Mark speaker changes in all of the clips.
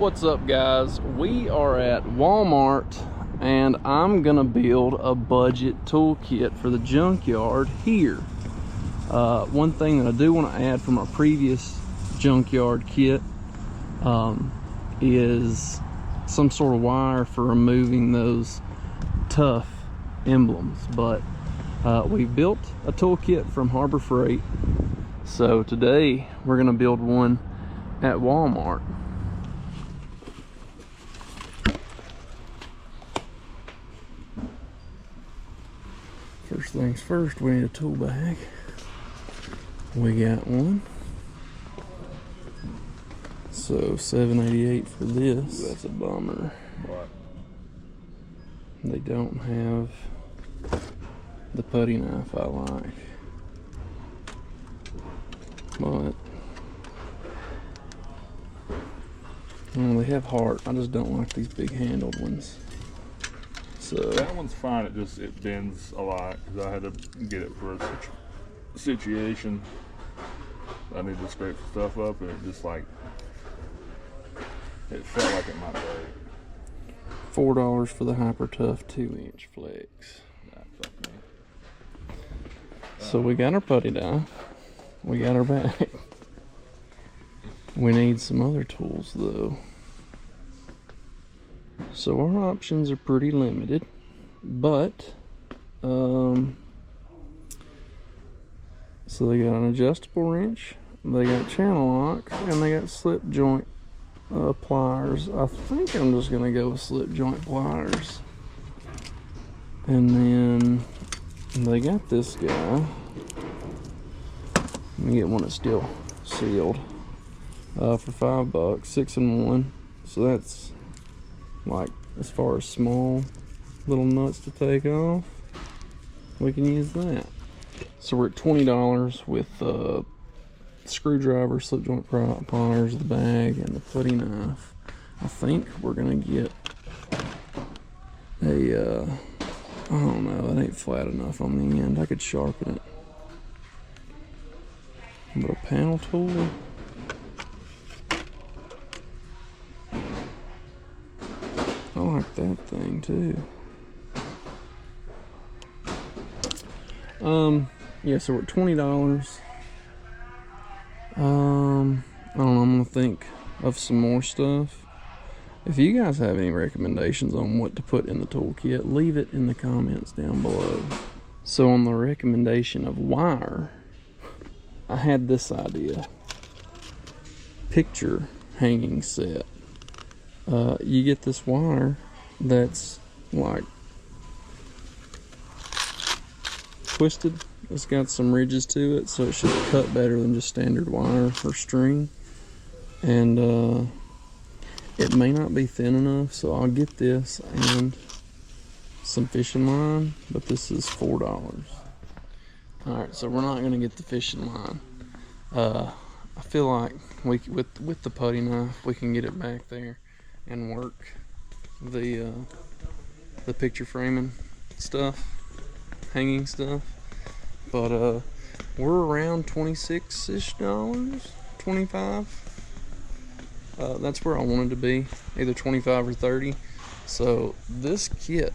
Speaker 1: What's up, guys? We are at Walmart and I'm gonna build a budget toolkit for the junkyard here. One thing that I do want to add from our previous junkyard kit is some sort of wire for removing those tough emblems, but we built a toolkit from Harbor Freight, so today we're gonna build one at Walmart. First things first, we need a tool bag. We got one. So $7.88 for this. That's a bummer. What? They don't have the putty knife I like. But well, they have heart. I just don't like these big handled ones. So
Speaker 2: that one's fine. It bends a lot because I had to get it for a situation. I need to scrape stuff up, and it just like it felt like it might break.
Speaker 1: $4 for the Hyper Tough 2-inch flex. So we got our putty knife. We got our bag. We need some other tools though. So our options are pretty limited, but so they got an adjustable wrench, they got channel locks, and they got slip joint pliers. I think I'm just gonna go with slip joint pliers. And then they got this guy. Let me get one that's still sealed for $5, 6-in-1. So that's like, as far as small little nuts to take off, we can use that. So we're at $20 with screwdriver, slip joint pliers, the bag, and the putty knife. I think we're gonna get a I don't know, it ain't flat enough on the end. I could sharpen it. But a panel tool, I like that thing too. Yeah, so we're at $20. I don't know, I'm gonna think of some more stuff. If you guys have any recommendations on what to put in the toolkit, leave it in the comments down below. So on the recommendation of wire, I had this idea. Picture hanging set. You get this wire that's like twisted. It's got some ridges to it, so it should cut better than just standard wire or string. And it may not be thin enough, so I'll get this and some fishing line, but this is $4. Alright, so we're not gonna get the fishing line. I feel like with the putty knife we can get it back there and work the picture framing stuff, hanging stuff. But we're around $26-ish, 25. That's where I wanted to be, either 25 or 30. So this kit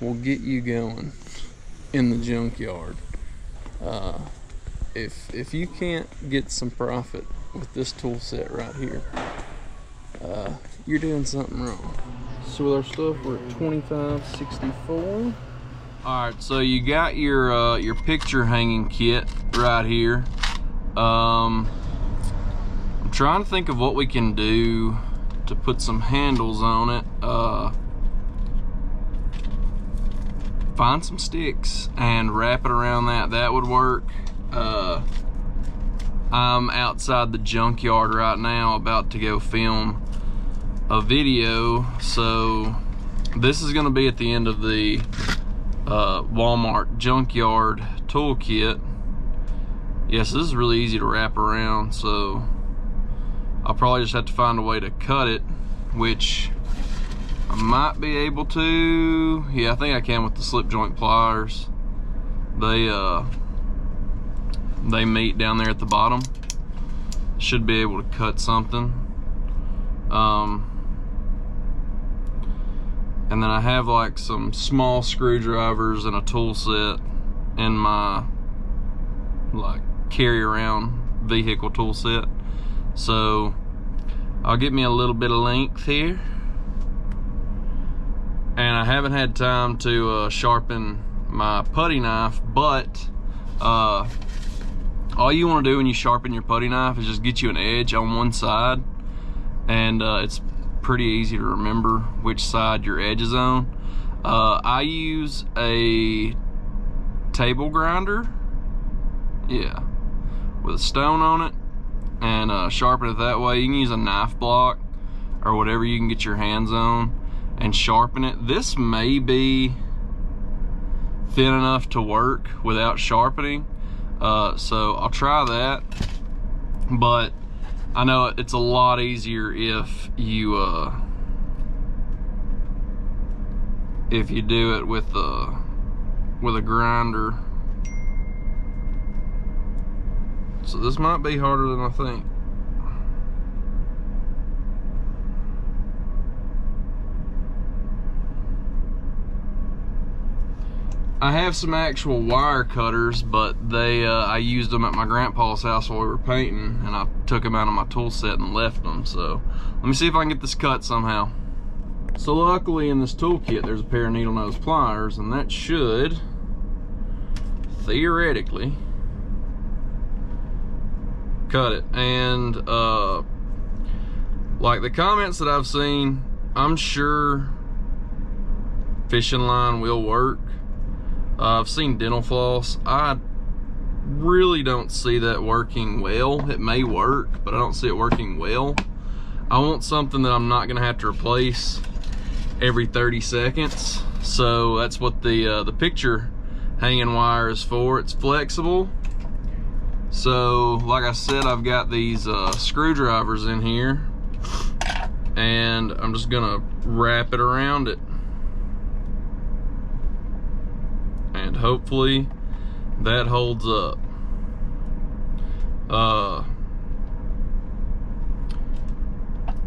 Speaker 1: will get you going in the junkyard. If you can't get some profit with this tool set right here, you're doing something wrong. So with our stuff, we're at $25.64. All right, so you got your picture hanging kit right here. I'm trying to think of what we can do to put some handles on it. Find some sticks and wrap it around that. That would work. I'm outside the junkyard right now about to go film a video, so this is going to be at the end of the Walmart junkyard toolkit. Yes, this is really easy to wrap around, so I'll probably just have to find a way to cut it, which I might be able to. Yeah, I think I can with the slip joint pliers. They meet down there at the bottom. Should be able to cut something. And then I have like some small screwdrivers and a tool set in my like carry around vehicle tool set. So I'll get me a little bit of length here. And I haven't had time to sharpen my putty knife, but all you want to do when you sharpen your putty knife is just get you an edge on one side, and it's pretty easy to remember which side your edge is on. I use a table grinder, yeah, with a stone on it, and sharpen it that way. You can use a knife block or whatever you can get your hands on and sharpen it. This may be thin enough to work without sharpening, so I'll try that. But I know it's a lot easier if you do it with a grinder. So this might be harder than I think. I have some actual wire cutters, but they I used them at my grandpa's house while we were painting, and I took them out of my tool set and left them. So let me see if I can get this cut somehow. So luckily in this toolkit there's a pair of needle nose pliers, and that should theoretically cut it. And like the comments that I've seen, I'm sure fishing line will work. I've seen dental floss. I really don't see that working well. It may work, but I don't see it working well. I want something that I'm not gonna have to replace every 30 seconds. So that's what the picture hanging wire is for. It's flexible. So like I said, I've got these screwdrivers in here, and I'm just gonna wrap it around it. And hopefully that holds up.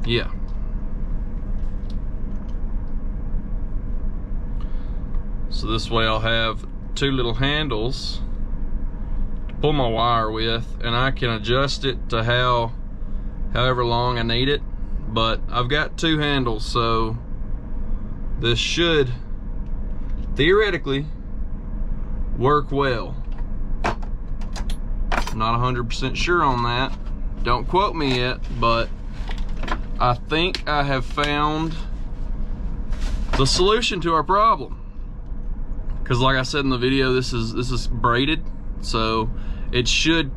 Speaker 1: Yeah. So this way I'll have two little handles to pull my wire with, and I can adjust it to however long I need it. But I've got two handles, so this should theoretically work well. I'm not 100% sure on that. Don't quote me yet, but I think I have found the solution to our problem. Because like I said in the video, this is braided, so it should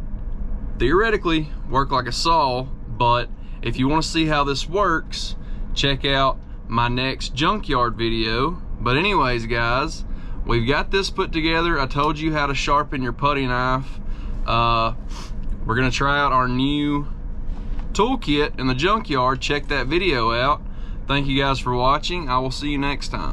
Speaker 1: theoretically work like a saw. But if you want to see how this works, check out my next junkyard video. But anyways, guys, we've got this put together. I told you how to sharpen your putty knife. We're gonna try out our new toolkit in the junkyard. Check that video out. Thank you guys for watching. I will see you next time.